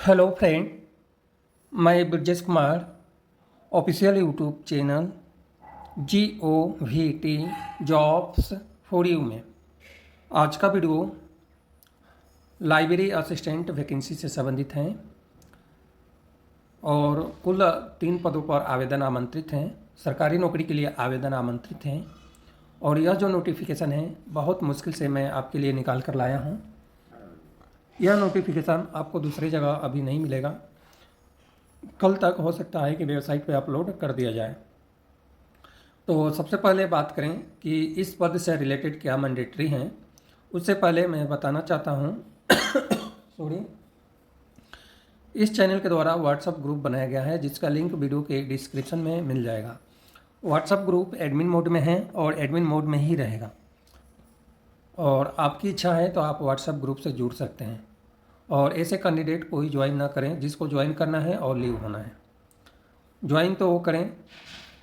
Hello friend, मैं Brajesh Kumar official YouTube channel GOVT jobs for you में आज का वीडियो लाइब्रेरी असिस्टेंट वैकेंसी से संबंधित हैं और कुल 3 पदों पर आवेदन आमंत्रित हैं। सरकारी नौकरी के लिए आवेदन आमंत्रित हैं और यह जो नोटिफिकेशन है बहुत मुश्किल से मैं आपके लिए निकाल कर लाया हूँ। यह नोटिफिकेशन आपको दूसरी जगह अभी नहीं मिलेगा, कल तक हो सकता है कि वेबसाइट पे अपलोड कर दिया जाए। तो सबसे पहले बात करें कि इस पद से रिलेटेड क्या मैंडेटरी हैं। उससे पहले मैं बताना चाहता हूँ सॉरी, इस चैनल के द्वारा व्हाट्सएप ग्रुप बनाया गया है जिसका लिंक वीडियो के डिस्क्रिप्शन में मिल जाएगा। व्हाट्सएप ग्रुप एडमिन मोड में है और एडमिन मोड में ही रहेगा और आपकी इच्छा है तो आप व्हाट्सएप ग्रुप से जुड़ सकते हैं और ऐसे कैंडिडेट को ही ज्वाइन ना करें जिसको ज्वाइन करना है और लीव होना है। ज्वाइन तो वो करें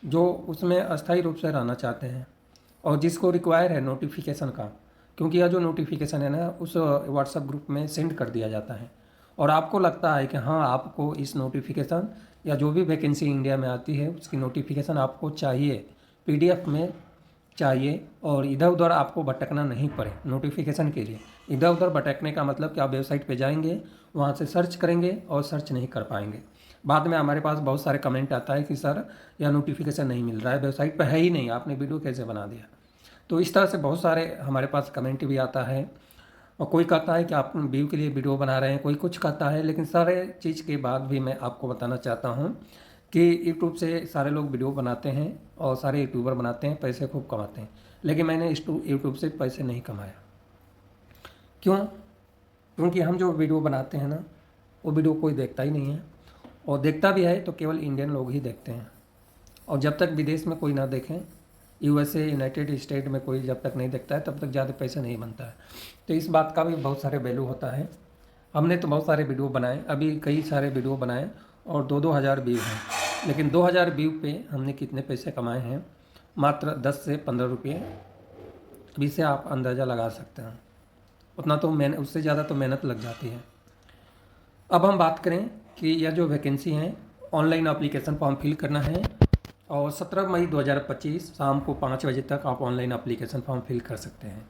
जो उसमें अस्थायी रूप से रहना चाहते हैं और जिसको रिक्वायर है नोटिफिकेशन का, क्योंकि यह जो नोटिफिकेशन है ना उस व्हाट्सएप ग्रुप में सेंड कर दिया जाता है और आपको लगता है कि हाँ आपको इस नोटिफिकेशन या जो भी वैकेंसी इंडिया में आती है उसकी नोटिफिकेशन आपको चाहिए, PDF में चाहिए और इधर उधर आपको भटकना नहीं पड़े नोटिफिकेशन के लिए। इधर उधर भटकने का मतलब कि आप वेबसाइट पे जाएंगे, वहाँ से सर्च करेंगे और सर्च नहीं कर पाएंगे। बाद में हमारे पास बहुत सारे कमेंट आता है कि सर यह नोटिफिकेशन नहीं मिल रहा है, वेबसाइट पे है ही नहीं, आपने वीडियो कैसे बना दिया। तो इस तरह से बहुत सारे हमारे पास कमेंट भी आता है और कोई कहता है कि आप व्यू के लिए वीडियो बना रहे हैं, कोई कुछ कहता है। लेकिन सारे चीज़ के बाद भी मैं आपको बताना चाहता हूँ कि यूट्यूब से सारे लोग वीडियो बनाते हैं और सारे यूट्यूबर बनाते हैं, पैसे खूब कमाते हैं, लेकिन मैंने इस यूट्यूब से पैसे नहीं कमाया। क्यों? क्योंकि हम जो वीडियो बनाते हैं ना वो वीडियो कोई देखता ही नहीं है और देखता भी है तो केवल इंडियन लोग ही देखते हैं और जब तक विदेश में कोई ना देखें, USA यूनाइटेड स्टेट में कोई जब तक नहीं देखता है तब तक ज़्यादा पैसे नहीं बनता है। तो इस बात का भी बहुत सारे वैल्यू होता है। हमने तो बहुत सारे वीडियो बनाए, अभी कई सारे वीडियो बनाए और 2-2 हज़ार व्यू हैं, लेकिन 2000 व्यू पे हमने कितने पैसे कमाए हैं? मात्र 10 से 15 रुपये। अभी से आप अंदाज़ा लगा सकते हैं, उतना तो उससे ज़्यादा तो मेहनत लग जाती है। अब हम बात करें कि यह जो वैकेंसी है, ऑनलाइन एप्लीकेशन फॉर्म फिल करना है और 17 मई 2025 शाम को 5 बजे तक आप ऑनलाइन एप्लीकेशन फॉर्म फिल कर सकते हैं।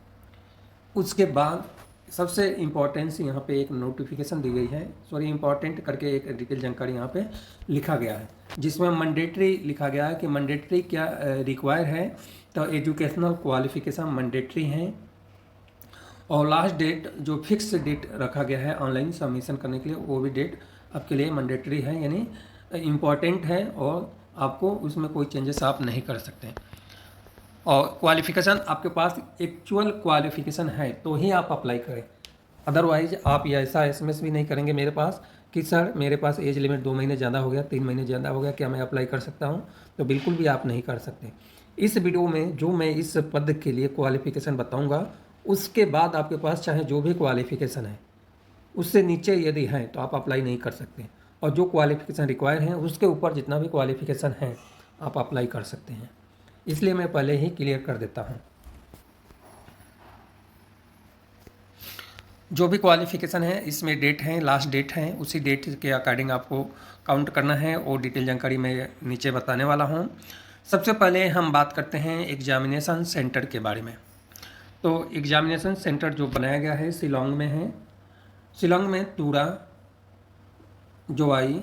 उसके बाद सबसे इम्पोर्टेंस यहाँ पे एक नोटिफिकेशन दी गई है, सॉरी इम्पोर्टेंट करके एक डिटेल जानकारी यहाँ पे लिखा गया है जिसमें मैंडेटरी लिखा गया है कि मैंडेटरी क्या रिक्वायर है। तो एजुकेशनल क्वालिफिकेशन मैंडेटरी हैं और लास्ट डेट जो फिक्स डेट रखा गया है ऑनलाइन सबमिशन करने के लिए वो भी डेट आपके लिए मैंडेटरी है, यानी इम्पॉर्टेंट है और आपको उसमें कोई चेंजेस आप नहीं कर सकते। और क्वालिफ़िकेशन आपके पास एक्चुअल क्वालिफ़िकेशन है तो ही आप अप्लाई करें, अदरवाइज आप ये ऐसा SMS भी नहीं करेंगे मेरे पास कि सर मेरे पास एज लिमिट 2 महीने ज़्यादा हो गया, 3 महीने ज़्यादा हो गया, क्या मैं अप्लाई कर सकता हूँ? तो बिल्कुल भी आप नहीं कर सकते। इस वीडियो में जो मैं इस पद के लिए क्वालिफ़िकेशन बताऊँगा उसके बाद आपके पास चाहे जो भी क्वालिफ़िकेशन है उससे नीचे यदि है तो आप अप्लाई नहीं कर सकते और जो क्वालिफ़िकेशन रिक्वायर हैं उसके ऊपर जितना भी क्वालिफ़िकेशन है आप अप्लाई कर सकते हैं। इसलिए मैं पहले ही क्लियर कर देता हूँ। जो भी क्वालिफ़िकेशन है इसमें डेट है, लास्ट डेट है, उसी डेट के अकॉर्डिंग आपको काउंट करना है और डिटेल जानकारी मैं नीचे बताने वाला हूँ। सबसे पहले हम बात करते हैं एग्जामिनेशन सेंटर के बारे में। तो एग्जामिनेशन सेंटर जो बनाया गया है शिलोंग में है। शिलोंग में तुरा, जोवाई,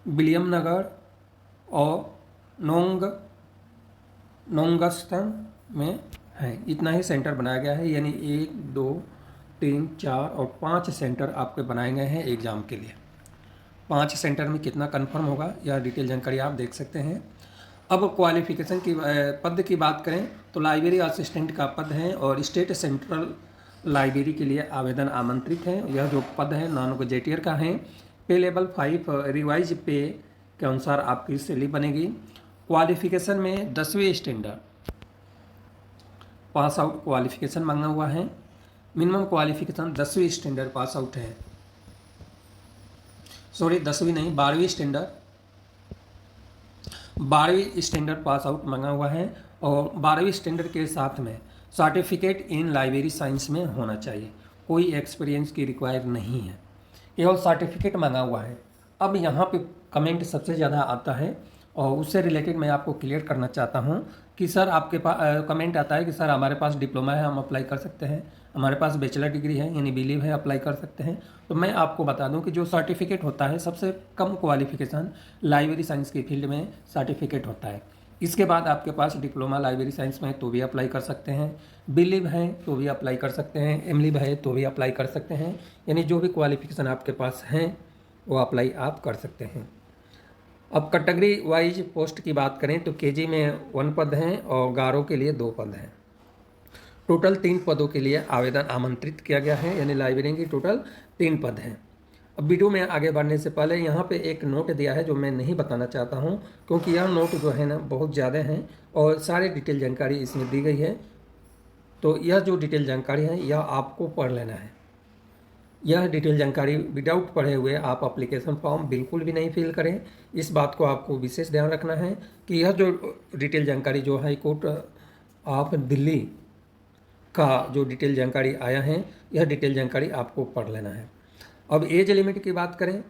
विलियम नगर और नोंगस्टन में है। इतना ही सेंटर बनाया गया है, यानी 1, 2, 3, 4 और 5 सेंटर आपके बनाए गए हैं एग्ज़ाम के लिए। 5 सेंटर में कितना कंफर्म होगा यह डिटेल जानकारी आप देख सकते हैं। अब क्वालिफ़िकेशन की पद की बात करें तो लाइब्रेरी असिस्टेंट का पद है और स्टेट सेंट्रल लाइब्रेरी के लिए आवेदन आमंत्रित है। यह जो पद है नॉन गजेटियर का है। पे लेवल 5 रिवाइज पे के अनुसार आपकी सैलरी बनेगी। क्वालिफ़िकेशन में 10वीं स्टैंडर्ड पास आउट क्वालिफ़िकेशन मांगा हुआ है। मिनिमम क्वालिफ़िकेशन 10वीं स्टैंडर्ड पास आउट है, सॉरी 10वीं नहीं 12वीं स्टैंडर्ड पास आउट मांगा हुआ है और 12वीं स्टैंडर्ड के साथ में सर्टिफिकेट इन लाइब्रेरी साइंस में होना चाहिए। कोई एक्सपीरियंस की रिक्वायर नहीं है। केवल सर्टिफिकेट मांगा हुआ है। अब यहाँ पे कमेंट सबसे ज़्यादा आता है और उससे रिलेटेड मैं आपको क्लियर करना चाहता हूँ कि सर आपके पास कमेंट आता है कि सर हमारे पास डिप्लोमा है, हम अप्लाई कर सकते हैं, हमारे पास बैचलर डिग्री है यानी बिलीव है, अप्लाई कर सकते हैं। तो मैं आपको बता दूं कि जो सर्टिफिकेट होता है, सबसे कम क्वालिफिकेशन लाइब्रेरी साइंस की फील्ड में सर्टिफिकेट होता है। इसके बाद आपके पास डिप्लोमा लाइब्रेरी साइंस में तो भी अप्लाई कर सकते हैं, बिलीव है तो भी अप्लाई कर सकते हैं, एमलिव है तो भी अप्लाई कर सकते हैं, यानी जो भी क्वालिफिकेशन आपके पास हैं वो अप्लाई आप कर सकते हैं। अब कैटेगरी वाइज पोस्ट की बात करें तो केजी में 1 पद हैं और गारो के लिए 2 पद हैं। टोटल 3 पदों के लिए आवेदन आमंत्रित किया गया है, यानी लाइब्रेरियन की टोटल 3 पद हैं। अब वीडियो में आगे बढ़ने से पहले यहाँ पे एक नोट दिया है जो मैं नहीं बताना चाहता हूँ, क्योंकि यह नोट जो है ना बहुत ज़्यादा हैं और सारे डिटेल जानकारी इसमें दी गई है। तो यह जो डिटेल जानकारी है यह आपको पढ़ लेना है। यह डिटेल जानकारी विदाउट पढ़े हुए आप एप्लीकेशन फॉर्म बिल्कुल भी नहीं फिल करें। इस बात को आपको विशेष ध्यान रखना है कि यह जो डिटेल जानकारी जो हाई कोर्ट ऑफ दिल्ली का जो डिटेल जानकारी आया है, यह डिटेल जानकारी आपको पढ़ लेना है। अब एज लिमिट की बात करें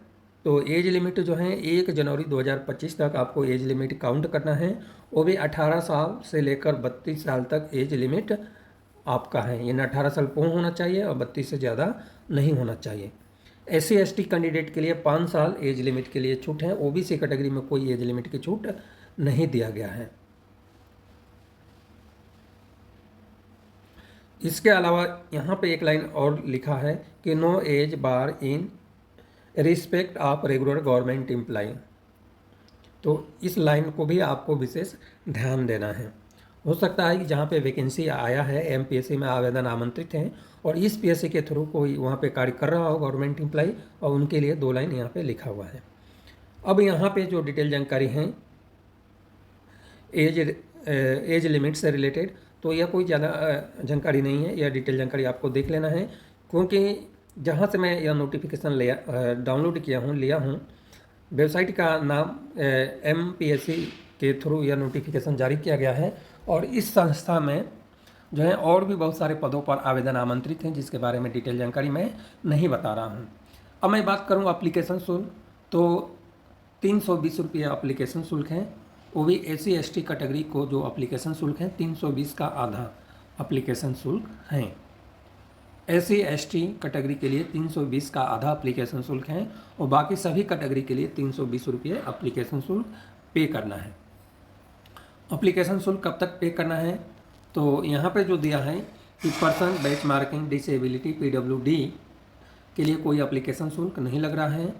तो एज लिमिट जो है 1 जनवरी 2025 तक आपको एज लिमिट काउंट करना है। वो भी 18 साल से लेकर 32 साल तक एज लिमिट आपका है, यानी 18 साल पूर्ण होना चाहिए और 32 से ज़्यादा नहीं होना चाहिए। SC/ST कैंडिडेट के लिए 5 साल एज लिमिट के लिए छूट है। OBC कैटेगरी में कोई एज लिमिट की छूट नहीं दिया गया है। इसके अलावा यहाँ पे एक लाइन और लिखा है कि no age bar in respect of regular government employ. तो इस लाइन को भी आपको विशेष ध्यान देना है। हो सकता है कि जहाँ पे वैकेंसी आया है MPSC में आवेदन आमंत्रित हैं और इस PSC के थ्रू कोई वहाँ पे कार्य कर रहा हो गवर्नमेंट एम्प्लॉय, और उनके लिए 2 लाइन यहाँ पे लिखा हुआ है। अब यहाँ पे जो डिटेल जानकारी है एज लिमिट से रिलेटेड, तो यह कोई ज़्यादा जानकारी नहीं है। यह डिटेल जानकारी आपको देख लेना है, क्योंकि जहाँ से मैं यह नोटिफिकेशन डाउनलोड लिया हूँ, वेबसाइट का नाम MPSC के थ्रू यह नोटिफिकेशन जारी किया गया है और इस संस्था में जो है और भी बहुत सारे पदों पर आवेदन आमंत्रित हैं, जिसके बारे में डिटेल जानकारी मैं नहीं बता रहा हूँ। अब मैं बात करूँ एप्लीकेशन शुल्क, तो 320 रुपये एप्लीकेशन शुल्क है। वो भी SC/ST कैटेगरी को जो एप्लीकेशन शुल्क है 320 का आधा एप्लीकेशन शुल्क है। SC/ST कैटेगरी के लिए 320 का आधा एप्लीकेशन शुल्क है और बाकी सभी कैटेगरी के लिए 320 रुपये एप्लीकेशन शुल्क पे करना है। एप्लीकेशन शुल्क कब तक पे करना है, तो यहाँ पे जो दिया है कि person bench marking disability PWD के लिए कोई एप्लीकेशन शुल्क नहीं लग रहा है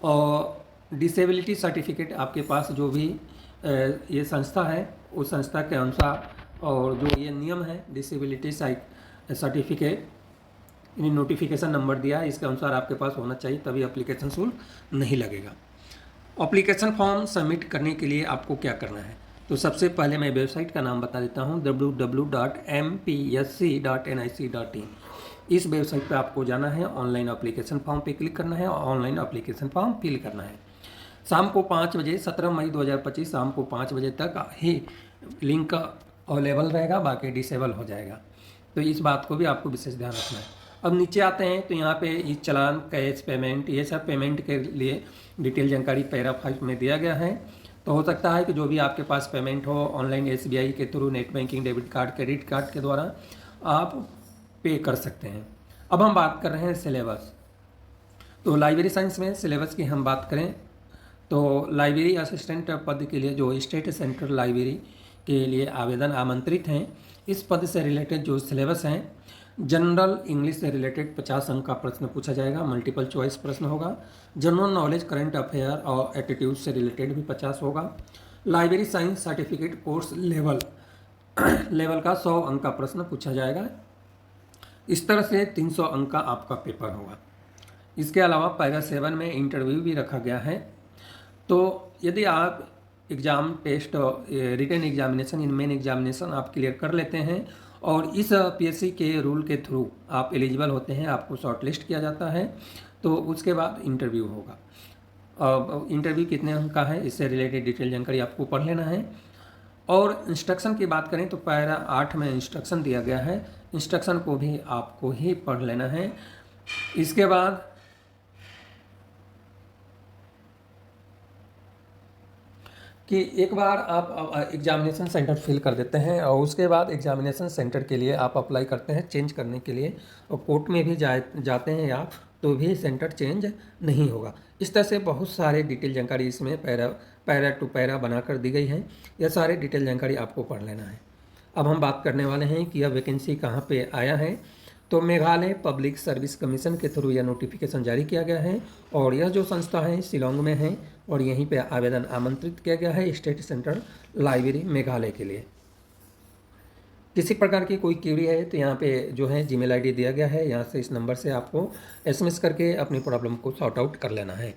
और डिसेबिलिटी सर्टिफिकेट आपके पास जो भी ये संस्था है उस संस्था के अनुसार और जो ये नियम है डिसेबिलिटी सर्टिफिकेट यानी नोटिफिकेशन नंबर दिया है, इसके अनुसार आपके पास होना चाहिए, तभी एप्लीकेशन शुल्क नहीं लगेगा। एप्लीकेशन फॉर्म सबमिट करने के लिए आपको क्या करना है, तो सबसे पहले मैं वेबसाइट का नाम बता देता हूँ www.mpsc.nic.in। इस वेबसाइट पे आपको जाना है, ऑनलाइन एप्लीकेशन फॉर्म पे क्लिक करना है और ऑनलाइन एप्लीकेशन फॉर्म फिल करना है। शाम को 5 बजे 17 मई 2025 शाम को 5 बजे तक ही लिंक अवेलेबल रहेगा, बाकी डिसेबल हो जाएगा। तो इस बात को भी आपको विशेष ध्यान रखना है। अब नीचे आते हैं तो यहाँ पे ये चालान, कैश पेमेंट, ये सब पेमेंट के लिए डिटेल जानकारी पैरा 5 में दिया गया है। तो हो सकता है कि जो भी आपके पास पेमेंट हो ऑनलाइन SBI के through, net banking, debit card, credit card के द्वारा आप पे कर सकते हैं। अब हम बात कर रहे हैं सिलेबस। तो लाइब्रेरी साइंस में सिलेबस की हम बात करें तो लाइब्रेरी असिस्टेंट पद के लिए जो स्टेट सेंट्रल लाइब्रेरी के लिए आवेदन आमंत्रित हैं, इस पद से रिलेटेड जो सिलेबस हैं, जनरल इंग्लिश से रिलेटेड 50 अंक का प्रश्न पूछा जाएगा, मल्टीपल चॉइस प्रश्न होगा। जनरल नॉलेज, करंट अफेयर और एटीट्यूड से रिलेटेड भी 50 होगा। Library science certificate course level का 100 अंक का प्रश्न पूछा जाएगा। इस तरह से 300 अंक का आपका पेपर होगा। इसके अलावा पैरा 7 में इंटरव्यू भी रखा गया है। तो यदि आप एग्ज़ाम टेस्ट, रिटन एग्जामिनेशन, इन मेन एग्जामिनेशन आप क्लियर कर लेते हैं और इस PSC के रूल के थ्रू आप एलिजिबल होते हैं, आपको शॉर्टलिस्ट किया जाता है, तो उसके बाद इंटरव्यू होगा। अब इंटरव्यू कितने अंक का है इससे रिलेटेड डिटेल जानकारी आपको पढ़ लेना है। और इंस्ट्रक्शन की बात करें तो पैरा 8 में इंस्ट्रक्शन दिया गया है, इंस्ट्रक्शन को भी आपको ही पढ़ लेना है। इसके बाद कि एक बार आप एग्जामिनेशन सेंटर फिल कर देते हैं और उसके बाद एग्जामिनेशन सेंटर के लिए आप अप्लाई करते हैं चेंज करने के लिए, और कोर्ट में भी जाते हैं आप तो भी सेंटर चेंज नहीं होगा। इस तरह से बहुत सारे डिटेल जानकारी इसमें पैरा टू पैरा बनाकर दी गई है। यह सारे डिटेल जानकारी आपको पढ़ लेना है। अब हम बात करने वाले हैं कि यह वैकेंसी कहाँ पे आया है। तो मेघालय पब्लिक सर्विस कमीशन के थ्रू यह नोटिफिकेशन जारी किया गया है, और यह जो संस्था है शिलोंग में है, और यहीं पे आवेदन आमंत्रित किया गया है स्टेट सेंट्रल लाइब्रेरी मेघालय के लिए। किसी प्रकार की कोई क्वेरी है तो यहाँ पे जो है जीमेल आईडी दिया गया है, यहाँ से इस नंबर से आपको एसएमएस करके अपनी प्रॉब्लम को सॉर्ट आउट कर लेना है।